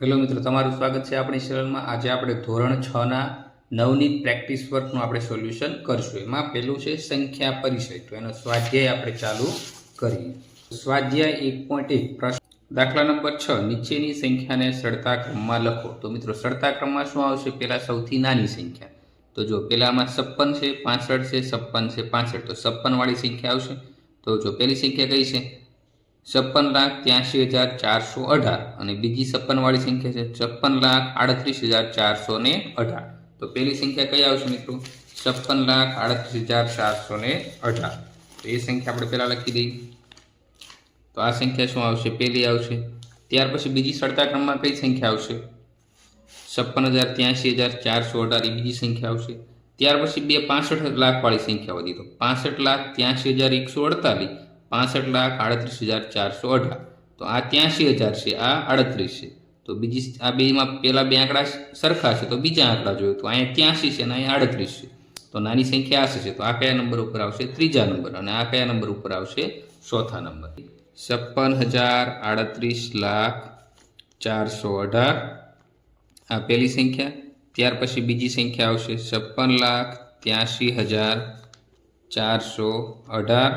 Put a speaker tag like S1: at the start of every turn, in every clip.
S1: Hello મિત્રો, તમારું સ્વાગત છે આપણી ચેનલમાં। આજે આપણે ધોરણ 6 ના નવનીત પ્રેક્ટિસ વર્કનું આપણે સોલ્યુશન કરશું। એમાં પહેલું છે સંખ્યા પરિચય। તો એનો સ્વાધ્યાય આપણે ચાલુ કરીએ। સ્વાધ્યાય 1.1 પ્રશ્ન દાખલા નંબર 6 નીચેની સંખ્યાને સળતા ક્રમમાં લખો। તો મિત્રો સળતા ક્રમમાં શું આવશે? પહેલા સૌથી નાની સંખ્યા। તો જો પહેલામાં 56 છે, 65 છે, 56 છે, 65। તો 56 વાળી સંખ્યા આવશે। તો જો પહેલી સંખ્યા કઈ છે? 56,83,418 અને બીજી 56 વાળી સંખ્યા છે 56,38,418। તો પહેલી સંખ્યા કઈ આવશે મિત્રો? 56,38,418। તો એ સંખ્યા આપણે પહેલા લખી દઈએ। તો આ સંખ્યા શું આવશે? પહેલી આવશે। ત્યાર પછી બીજી સળતા ક્રમમાં કઈ સંખ્યા આવશે? 56,83,418 એ બીજી સંખ્યા આવશે। ત્યાર પછી બે 65 લાખ વાળી સંખ્યા વધી। તો 65,83,148 65,38,418। તો આ 83,000 છે, આ 38 છે। તો બીજી આ બેમાં પહેલા બે આંકડા સરખા છે, તો બીજા આંકડા જોઈએ। તો અહીંયા 83 છે અને અહીંયા 38 છે। તો નાની સંખ્યા આ છે। તો આ કયા નંબર ઉપર આવશે? ત્રીજા નંબર। અને આ કયા નંબર ઉપર આવશે? ચોથા નંબર। 56,38,418 આ પહેલી સંખ્યા। ત્યાર પછી બીજી સંખ્યા આવશે 56,83,418।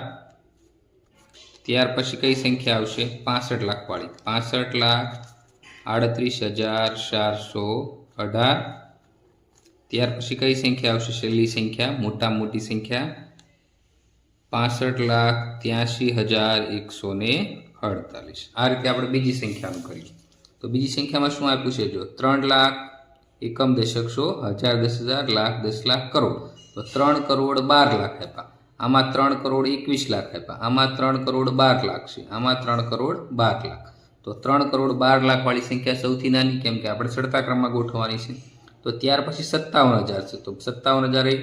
S1: ત્યાર પછી કઈ સંખ્યા આવશે? 65 લાખ વાળી 65,38,418। ત્યાર પછી કઈ સંખ્યા આવશે? છેલ્લી સંખ્યા, મોટામાં મોટી સંખ્યા 65,83,148। આ રીતે આપણે બીજી સંખ્યાનું કરીએ। તો બીજી સંખ્યામાં શું આપ્યું છે? જો 3 લાખ, એકમ, દશક, સો, હજાર, 10,000, લાખ, 10 લાખ, કરોડ। તો 3 કરોડ 12 લાખ આપ્યા। આમાં 3 કરોડ 21 લાખ આપ્યા। આમાં 3 કરોડ 12 લાખ છે। આમાં 3 કરોડ 12 લાખ। તો 3 કરોડ 12 લાખ વાળી સંખ્યા સૌથી નાની, કેમ કે આપણે સળતા ક્રમમાં ગોઠવવાની છે। તો ત્યાર પછી 57,000 છે। તો 57,000 એ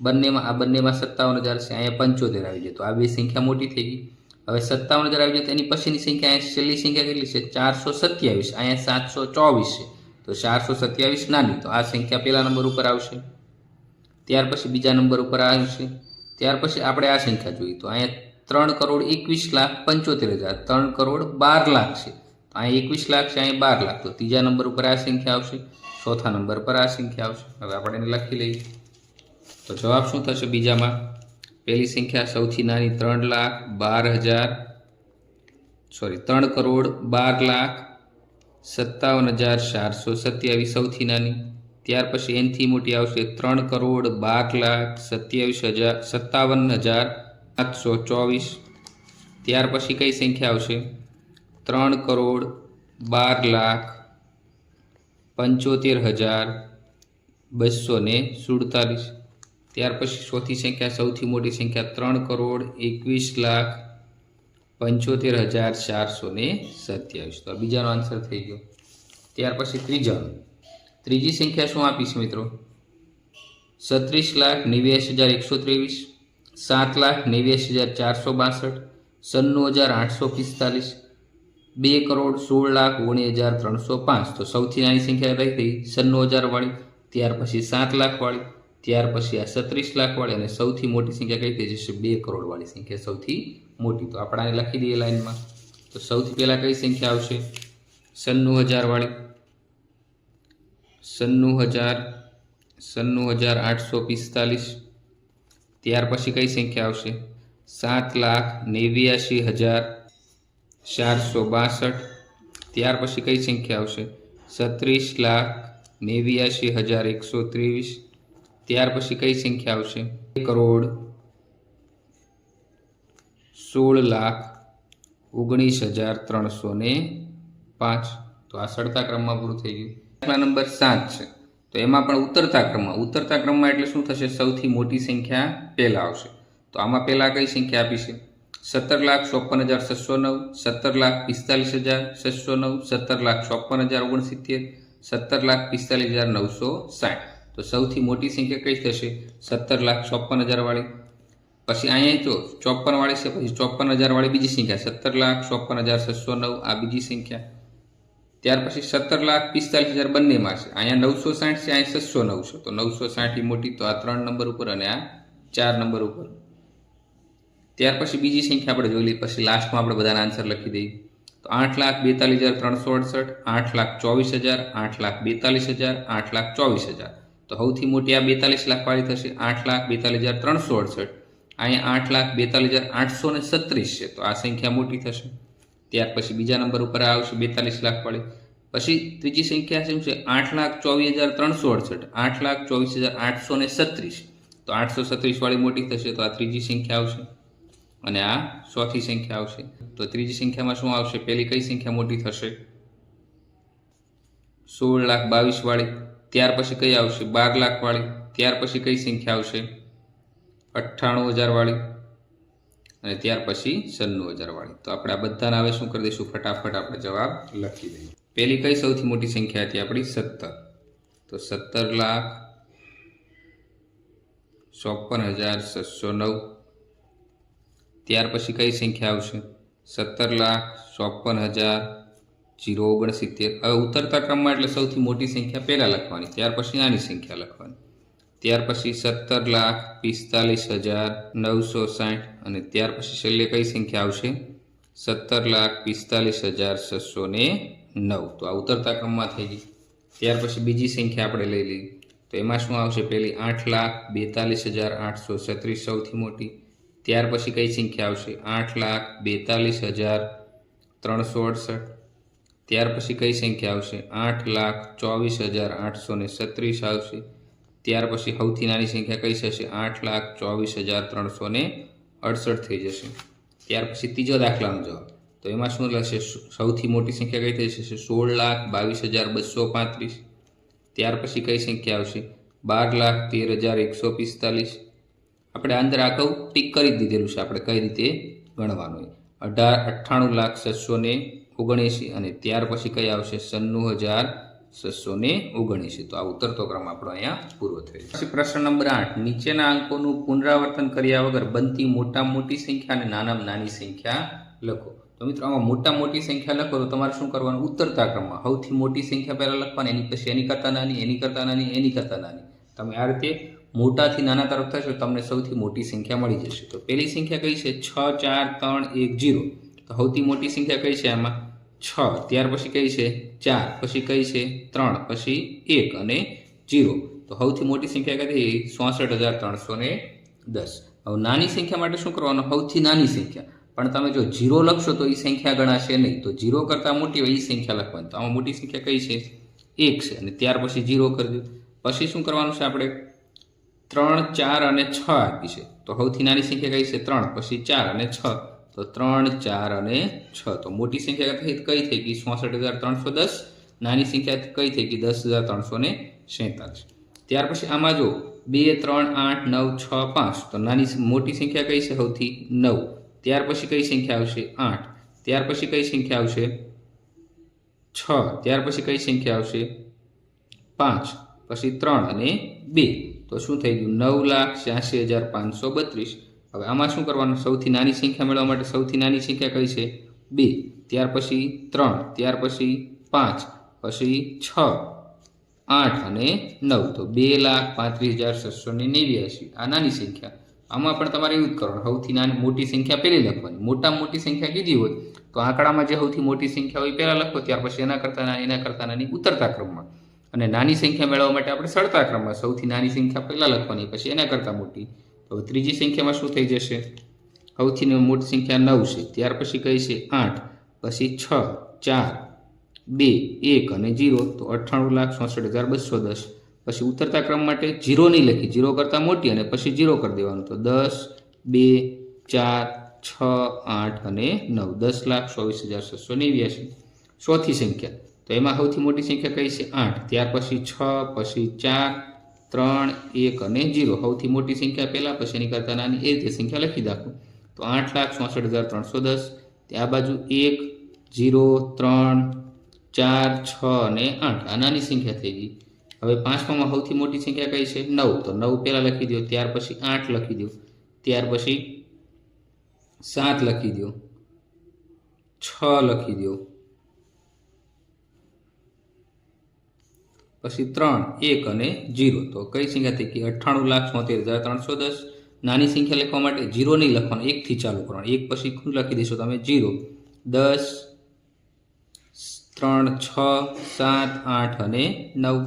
S1: બંનેમાં, આ બંનેમાં 57,000 છે, અહીંયા 75 આવી જાય। તો આ બે સંખ્યા મોટી થઈ ગઈ। હવે 57,000 આવી જાય તો એની પછીની સંખ્યા, અહીંયા છેલ્લી સંખ્યા કેટલી છે? 427। અહીંયા 724 છે। તો 427 નાની। તો આ સંખ્યા પહેલા નંબર ઉપર આવશે। ત્યાર પછી બીજા નંબર ઉપર આવશે। ત્યાર પછી આપણે આ સંખ્યા જોઈએ। તો અહીંયા 3 કરોડ 21,75,000 3 કરોડ 12 લાખ છે। તો અહીંયા 21 લાખ છે, અહીંયા 12 લાખ। તો ત્રીજા નંબર ઉપર આ સંખ્યા આવશે। ચોથા નંબર પર આ સંખ્યા આવશે। હવે આપણે એને લખી લઈએ। તો જવાબ શું થશે? બીજામાં પહેલી સંખ્યા સૌથી નાની 3 કરોડ 12,57,427 સૌથી નાની। ત્યાર પછી એનથી મોટી આવશે 3 કરોડ 12,57,724। ત્યાર પછી કઈ સંખ્યા આવશે? 3 કરોડ 12,75,247। ત્યાર પછી ચોથી સંખ્યા સૌથી મોટી સંખ્યા 3 કરોડ 21,75,427। તો આ બીજાનો આન્સર થઈ ગયો। ત્યાર પછી ત્રીજી સંખ્યા શું આપી છે મિત્રો? 36,89,123 7,89,462 96,845 2 કરોડ 16,19,305। તો સૌથી નાની સંખ્યા રહી ગઈ 96,000 વાળી। ત્યાર પછી 7 લાખ વાળી। ત્યાર પછી આ 36 લાખ વાળી। અને સૌથી મોટી સંખ્યા કઈ થઈ જશે? 2 કરોડ વાળી સંખ્યા સૌથી મોટી। તો આપણે આને લખી દઈએ લાઈનમાં। તો સૌથી પહેલા કઈ સંખ્યા આવશે? 96,000 વાળી 96,845। ત્યાર પછી કઈ સંખ્યા આવશે? 7,89,462। ત્યાર પછી કઈ સંખ્યા આવશે? 36,89,123। ત્યાર પછી કઈ સંખ્યા આવશે? 2 કરોડ 16,19,305। તો આ સળતા ક્રમમાં પૂરું થઈ ગયું। દાખલા નંબર 7 છે। તો એમાં પણ ઉતરતા ક્રમમાં એટલે શું થશે? સૌથી મોટી સંખ્યા પહેલા આવશે। તો આમાં પહેલા કઈ સંખ્યા આપી છે? 17,54,609 17,45,609 17,54,069 17,45,960। તો સૌથી મોટી સંખ્યા કઈ થશે? 17,54,000 વાળી। પછી અહીંયા જો 54 વાળી છે, પછી 54,000 વાળી બીજી સંખ્યા 17,54,609 આ બીજી સંખ્યા। ત્યાર પછી 17,45,000 બંનેમાં છે, અહીંયા 960 છે, અહીંયા 609 છે। તો 960 મોટી। તો આ 3 નંબર ઉપર અને આ 4 નંબર ઉપર। ત્યાર પછી બીજી સંખ્યા આપણે જોઈ લઈએ, પછી લાસ્ટમાં આપણે બધાના આન્સર લખી દઈએ। તો 8,42,368, 8,24,000, 8,42,000, 8,24,000. તો સૌથી મોટી આ 42 લાખ વાળી થશે 8,42,368. અહીંયા 8,42,836 છે, તો આ સંખ્યા મોટી થશે. ત્યાર પછી બીજા નંબર ઉપર આવશે 42 લાખ વાળી. પછી ત્રીજી સંખ્યા શું છે 8,24,368, 8,24,836. તો 836 વાળી મોટી થશે, તો આ ત્રીજી સંખ્યા આવશે અને આ ચોથી સંખ્યા આવશે. તો ત્રીજી સંખ્યામાં શું આવશે? પહેલી કઈ સંખ્યા મોટી થશે? 16,22,000 વાળી. ત્યાર પછી કઈ આવશે? 12 લાખ વાળી. ત્યાર પછી કઈ સંખ્યા આવશે? 98,000 વાળી અને ત્યાર પછી 96,000 વાળી. તો આપણે આ બધાના હવે શું કરી દઈશું? ફટાફટ આપણે જવાબ લખી દઈએ. પહેલી કઈ સૌથી મોટી સંખ્યા હતી આપણી? 17. તો 17,54,609. ત્યાર પછી કઈ સંખ્યા આવશે? 17,54,069. હવે ઉતરતા ક્રમમાં એટલે સૌથી મોટી સંખ્યા પહેલાં લખવાની, ત્યાર પછી નાની સંખ્યા લખવાની. ત્યાર પછી 17,45,960 અને ત્યાર પછી છેલ્લે કઈ સંખ્યા આવશે? 17,45,609. તો આ ઉતરતા ક્રમમાં થઈ ગઈ. ત્યાર પછી બીજી સંખ્યા આપણે લઈ લઈએ. તો એમાં શું આવશે? પહેલી 8,42,836 સૌથી મોટી. ત્યાર પછી કઈ સંખ્યા આવશે? 8,42,368. ત્યાર પછી કઈ સંખ્યા આવશે? 8,24,836 આવશે. ત્યાર પછી સૌથી નાની સંખ્યા કઈ થશે? 8,24,368 થઈ જશે. ત્યાર પછી ત્રીજો દાખલાનો જવાબ. તો એમાં શું લખશે? સૌથી મોટી સંખ્યા કઈ થઈ જશે? 16,22,235. ત્યાર પછી કઈ સંખ્યા આવશે? 12,13,145. આપણે અંદર આખું ટીક કરી દીધેલું છે, આપણે કઈ રીતે ગણવાનું. 98,679 અને ત્યાર પછી કઈ આવશે? 96,679. તો આ ઉતરતો ક્રમ આપણો અહીંયા પૂરો થયો. પછી પ્રશ્ન નંબર 8. નીચેના અંકોનું પુનરાવર્તન કર્યા વગર બનતી મોટા મોટી સંખ્યા અને નાનામાં નાની સંખ્યા લખો. તો મિત્રો આમાં મોટા મોટી સંખ્યા લખો તો તમારે શું કરવાનું? ઉતરતા ક્રમમાં સૌથી મોટી સંખ્યા પહેલાં લખવાની, એની પછી એની કરતાં નાની, એની કરતાં નાની, એની કરતાં નાની. તમે આ રીતે મોટાથી નાના તરફ થશો તમને સૌથી મોટી સંખ્યા મળી જશે. તો પહેલી સંખ્યા કઈ છે? 6, 4, 3, 1, 0. તો સૌથી મોટી સંખ્યા કઈ છે આમાં? 6. ત્યાર પછી કઈ છે? 4. પછી કઈ છે? 3. પછી 1 અને 0. તો સૌથી મોટી સંખ્યા કઈ? 64,310. હવે નાની સંખ્યા માટે શું કરવાનું? સૌથી નાની સંખ્યા. પણ તમે જો 0 લખશો તો એ સંખ્યા ગણાશે નહીં. તો 0 કરતાં મોટી હોય એ સંખ્યા લખવાની. તો આમાં મોટી સંખ્યા કઈ છે? 1 છે અને ત્યાર પછી 0 કરી દો. પછી શું કરવાનું છે આપણે? 3, 4 અને 6 આપી છે. તો સૌથી નાની સંખ્યા કઈ છે? 3. પછી 4 અને 6. તો 3, 4 અને 6. તો મોટી સંખ્યા કઈ થઈ ગઈ? 64,310. નાની સંખ્યા કઈ થઈ ગઈ? 10,347. ત્યાર પછી આમાં જો 2, 3, 8, 9, 6, 5. તો નાની મોટી સંખ્યા કઈ છે? સૌથી 9. ત્યાર પછી કઈ સંખ્યા આવશે? 8. ત્યાર પછી કઈ સંખ્યા આવશે? 6. ત્યાર પછી કઈ સંખ્યા આવશે? 5. પછી 3 અને 2. તો શું થઈ ગયું? 9,86,532. હવે આમાં શું કરવાનું? સૌથી નાની સંખ્યા મેળવવા માટે સૌથી નાની સંખ્યા કઈ છે? 2. ત્યાર પછી 3. ત્યાર પછી 5. પછી 6, 8 અને 9. તો 2,35,689 આ નાની સંખ્યા. આમાં પણ તમારે એવું જ કરવાનું. સૌથી નાની મોટી સંખ્યા પહેલી લખવાની. મોટામાં મોટી સંખ્યા કીધી હોય તો આંકડામાં જે સૌથી મોટી સંખ્યા હોય પહેલાં લખો, ત્યાર પછી એના કરતાં નાની ઉતરતા ક્રમમાં. અને નાની સંખ્યા મેળવવા માટે આપણે ચડતા ક્રમમાં સૌથી નાની સંખ્યા પહેલાં લખવાની, પછી એના કરતાં મોટી. તો ત્રીજી સંખ્યામાં શું થઈ જશે? સૌથી મોટી સંખ્યા 9 છે. ત્યાર પછી કઈ છે? 8. પછી 6, 4, 2, 1 અને 0. તો 98,66,210. પછી ઉતરતા ક્રમ માટે 0 નહીં લખી, 0 કરતાં મોટી અને પછી 0 કરી દેવાનું. તો 10, 2, 4, 6, 8 અને 9. 10,24,689. ચોથી સંખ્યા. તો એમાં સૌથી મોટી સંખ્યા કઈ છે? 8. ત્યાર પછી 6, પછી 4, 3, 1 અને 0. સૌથી મોટી સંખ્યા પહેલાં, પછી એની કરતાં નાની, એ રીતે સંખ્યા લખી નાખો. તો 8,64,310. ત્યાં બાજુ 1, 0, 3, 4, 6 અને 8 આ નાની સંખ્યા થઈ ગઈ. હવે પાંચમામાં સૌથી મોટી સંખ્યા કઈ છે? 9. તો 9 પહેલાં લખી દો. ત્યાર પછી 8 લખી દો. ત્યાર પછી 7 લખી દો. 6 લખી દો. પછી 3, 1 અને 0. તો કઈ સંખ્યા થઈ ગઈ? 98,76,310. નાની સંખ્યા લખવા માટે 0 નહીં લખવાનું, 1 થી ચાલુ કરવાનું. 1 પછી શું લખી દઈશું તમે? 0, 10, 3, 6, 7, 8 અને 9.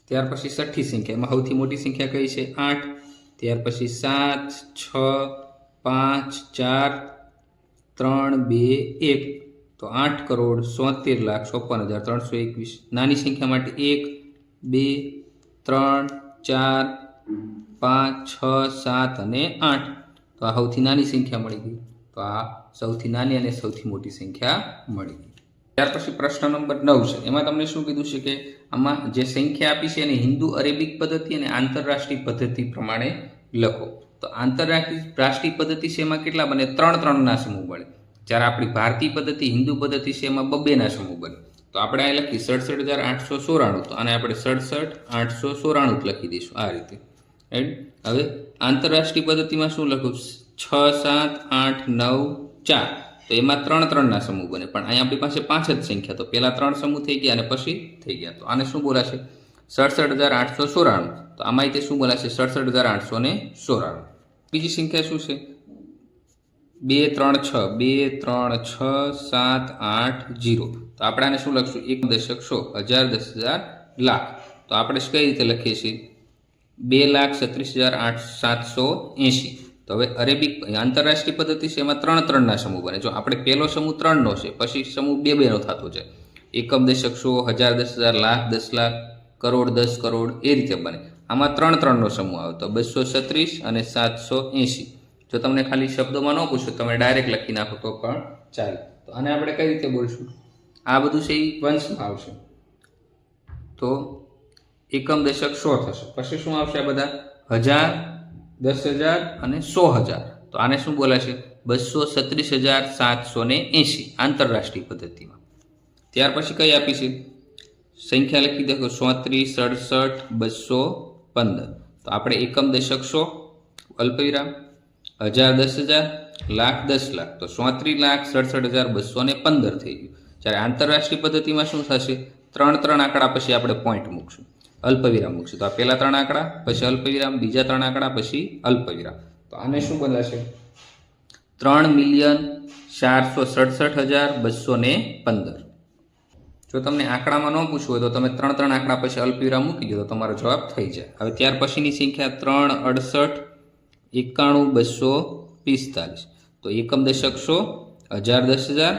S1: ત્યાર પછી છઠ્ઠી સંખ્યા, એમાં સૌથી મોટી સંખ્યા કઈ છે? 8. ત્યાર પછી 7, 6, 5, 4, 3, 2, 1. તો 8,77,54,321. નાની સંખ્યા માટે 1, 2, 3, 4, 5, 6, 7 અને 8. તો આ સૌથી નાની સંખ્યા મળી ગઈ. તો આ સૌથી નાની અને સૌથી મોટી સંખ્યા મળી ગઈ. ત્યાર પછી પ્રશ્ન નંબર 9 છે. એમાં તમને શું કીધું છે કે આમાં જે સંખ્યા આપી છે એને હિન્દુ અરેબિક પદ્ધતિ અને આંતરરાષ્ટ્રીય પદ્ધતિ પ્રમાણે લખો. તો આંતરરાષ્ટ્રીય પદ્ધતિ છે એમાં કેટલા બને? 3 ના સમૂહ બને. જ્યારે આપણી ભારતીય પદ્ધતિ હિન્દુ પદ્ધતિ છે એમાં 2 ના સમૂહ બને. તો આપણે અહીં લખી 67,894. તો આને આપણે 67,894 લખી દઈશું આ રીતે. રાઈટ. હવે આંતરરાષ્ટ્રીય પદ્ધતિમાં શું લખું? 6, 7, 8, 9, 4. તો એમાં 3 ના સમૂહ બને. પણ અહીં આપણી પાસે 5 જ સંખ્યા. તો પહેલા 3 સમૂહ થઈ ગયા અને પછી થઈ ગયા. તો આને શું બોલાશે? 67,894. તો આમાં તે શું બોલાશે? 67,894. બીજી સંખ્યા શું છે? 2, 3, 6. 2, 3, 6, 7, 8, 0. તો આપણે આને શું લખશું? 1 દશક 100, 1000, 10,000, લાખ. તો આપણે કઈ રીતે લખીએ છીએ? 2,37,780. તો હવે અરેબિક આંતરરાષ્ટ્રીય પદ્ધતિ છે એમાં 3 ના સમૂહ બને. જો આપણે પહેલો સમૂહ 3 નો છે, પછી સમૂહ 2 નો થતો છે. એકમ દશક 100, 1000, 10,000, લાખ, 10 લાખ, કરોડ, 10 કરોડ એ રીતે બને. આમાં 3 નો સમૂહ આવે તો 236 અને 780. જો તમને ખાલી શબ્દોમાં ન પૂછો તમે ડાયરેક્ટ લખી નાખો તો પણ ચાલે. તો આને આપણે કઈ રીતે બોલશું? આ બધું છે એ વંશમાં આવશે. તો એકમ દશક 100 થશે. પછી શું આવશે? આ બધા 1000, 10,000 અને 100,000. તો આને શું બોલાશે? 236,780 આંતરરાષ્ટ્રીય પદ્ધતિમાં. ત્યાર પછી કઈ આપી છે સંખ્યા? લખી દેખો 37, 67, 215. તો આપણે એકમ દશક 100 અલ્પવિરામ, 1000, 10,000, લાખ, 10 લાખ. તો 37,67,215 થઈ ગયું. જ્યારે આંતરરાષ્ટ્રીય પદ્ધતિમાં શું થશે? 3 આંકડા પછી આપણે પોઈન્ટ મૂકશું, અલ્પવિરામ મૂકશું. તો આ પહેલા 3 આંકડા, પછી અલ્પવિરામ, બીજા 3 આંકડા, પછી અલ્પવિરામ. તો આને શું બોલાશે? 3,467,215. જો તમને આંકડામાં ન પૂછવું હોય તો તમે 3 આંકડા પછી અલ્પવિરામ મૂકી દો તો તમારો જવાબ થઈ જાય. હવે ત્યાર પછીની સંખ્યા 3, 68, 91, 245. તો એકમ દશક 100, 1000, 10,000,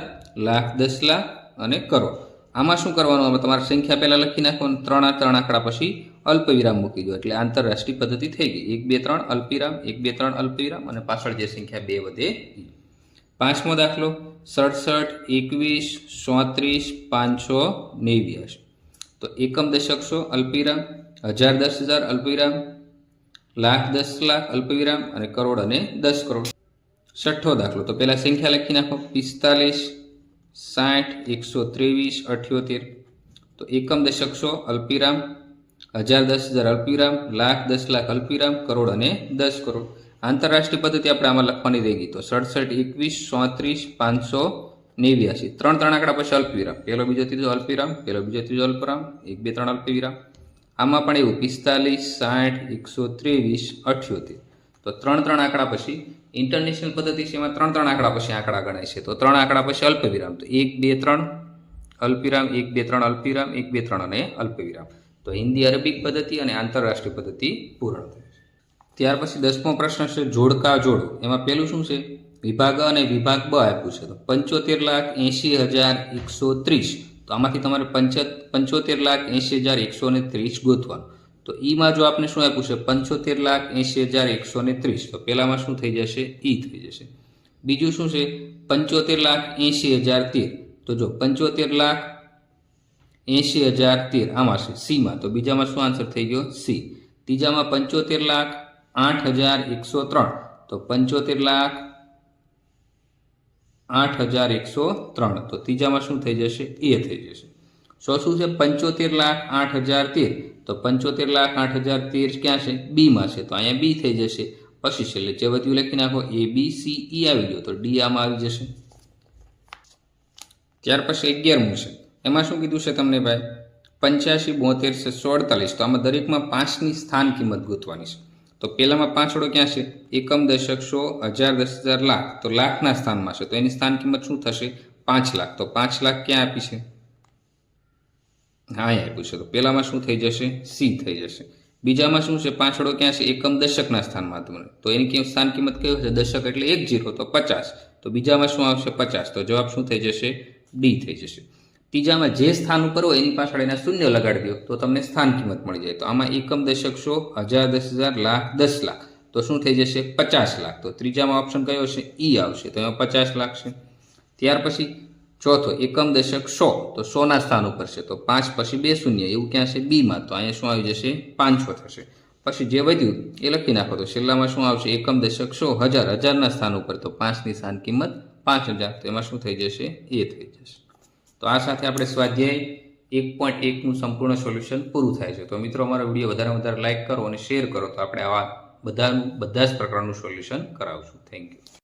S1: લાખ, 10 લાખ અને કરોડ. આમાં શું કરવાનું? હવે તમારે સંખ્યા પહેલાં લખી નાખવાનું, 3 આંકડા પછી અલ્પવિરામ મૂકી દો એટલે આંતરરાષ્ટ્રીય પદ્ધતિ થઈ ગઈ. 1, 2, 3 અલ્પવિરામ, 1, 2, 3 અલ્પવિરામ અને પાછળ જે સંખ્યા 2 વધે. 5મો દાખલો 67, 21, 34, 589. તો એકમ દશક 100 અલ્પવિરામ, 1000, 10,000 અલ્પવિરામ, લાખ, 10 લાખ અલ્પવિરામ અને કરોડ અને 10 કરોડ. 6ઠ્ઠો દાખલો. તો પહેલા સંખ્યા લખી નાખો 45, 60, 123, 78. તો એકમ દશક 100 અલ્પવિરામ, 1000, 10,000 અલ્પવિરામ, લાખ, 10 લાખ અલ્પવિરામ, કરોડ અને 10 કરોડ. આંતરરાષ્ટ્રીય પદ્ધતિ આપણે આમાં લખવાની રહી ગઈ. તો 67, 21, 34, 589. 3 આંકડા પછી અલ્પવિરામ, પહેલો, બીજો, ત્રીજો અલ્પવિરામ, પહેલો, બીજો, ત્રીજો અલ્પવિરામ, 1, 2, 3 અલ્પવિરામ. આમાં પણ એવું 45, 60, 123, 78. તો 3 આંકડા પછી ઇન્ટરનેશનલ પદ્ધતિ છે એમાં 3 આંકડા પછી આંકડા ગણાય છે. તો 3 આંકડા પછી અલ્પવિરામ. તો 1, 2, 3 અલ્પવિરામ, 1, 2, 3 અલ્પવિરામ, 1, 2, 3 અને અલ્પવિરામ. તો હિન્દી અરેબિક પદ્ધતિ અને આંતરરાષ્ટ્રીય પદ્ધતિ પૂર્ણ થઈ. ત્યાર પછી 10મો પ્રશ્ન છે જોડકા જોડો. એમાં પહેલું શું છે? વિભાગ અને વિભાગ બ આપ્યું છે. તો 75,80,130. તો આમાંથી તમારે 75,80,130 ગોતવાનું. તો ઈમાં જો આપણે શું આપ્યું છે? 75,80,130. તો પહેલામાં શું થઈ જશે? ઈ થઈ જશે. બીજું શું છે? 75,80,013. તો જો 75,80,013 આમાં છે સીમાં. તો બીજામાં શું આન્સર થઈ ગયો? સી. ત્રીજામાં 75,08,103. તો 75,08,103. તો ત્રીજામાં શું થઈ જશે? એ થઈ જશે. ચોથું છે 75,08,013. તો 75,08,013 ક્યાં છે? બીમાં છે. તો અહીંયા બી થઈ જશે. પછી છેલ્લે જે વધ્યું લખી નાખો. એ, બી, સી, ઈ આવી ગયો તો ડી આમાં આવી જશે. ત્યાર પછી 11મું છે. એમાં શું કીધું છે તમને ભાઈ? 85, 72, 148. તો આમાં દરેકમાં 5ની સ્થાન કિંમત ગોતવાની છે. તો પહેલામાં પાંચડો ક્યાં છે? એકમ, દશક, સો, હજાર, 10,000, લાખ. તો લાખના સ્થાનમાં છે, તો એની સ્થાન કિંમત શું થશે? 5 લાખ. તો 5 લાખ ક્યાં આપી છે? હા, અહીં આપ્યું છે. તો પહેલામાં શું થઈ જશે? સી થઈ જશે. બીજામાં શું છે? પાંચડો ક્યાં છે? એકમ, દશકના સ્થાનમાં હતું, તો એની સ્થાન કિંમત કયું છે? દશક એટલે 1 0, તો 50. તો બીજામાં શું આવશે? 50. તો જવાબ શું થઈ જશે? ડી થઈ જશે. ત્રીજામાં જે સ્થાન ઉપર હોય એની પાછળ એના શૂન્ય લગાડી દો તો તમને સ્થાન કિંમત મળી જાય. તો આમાં એકમ, દશક, સો, હજાર, 10,000, લાખ, 10 લાખ. તો શું થઈ જશે? 50 લાખ. તો ત્રીજામાં ઓપ્શન કયો છે? ઈ આવશે. તો એમાં 50 લાખ છે. ત્યાર પછી ચોથો એકમ, દશક, સો. તો 100ના સ્થાન ઉપર છે, તો 5 પછી 2 શૂન્ય એવું ક્યાં છે? બીમાં. તો અહીંયા શું આવી જશે? 500 થશે. પછી જે વધ્યું એ લખી નાખો. તો છેલ્લામાં શું આવશે? એકમ, દશક, સો, હજાર, હજારના સ્થાન ઉપર. તો 5ની સ્થાન કિંમત 5000. તો એમાં શું થઈ જશે? એ થઈ જશે. તો આ સાથે આપણે સ્વાધ્યાય 1.1નું સંપૂર્ણ સોલ્યુશન પૂરું થાય છે. તો મિત્રો, અમારો વિડીયો વધારે લાઇક કરો અને શેર કરો, તો આપણે આવા બધા જ પ્રકારનું સોલ્યુશન કરાવશું. Thank you.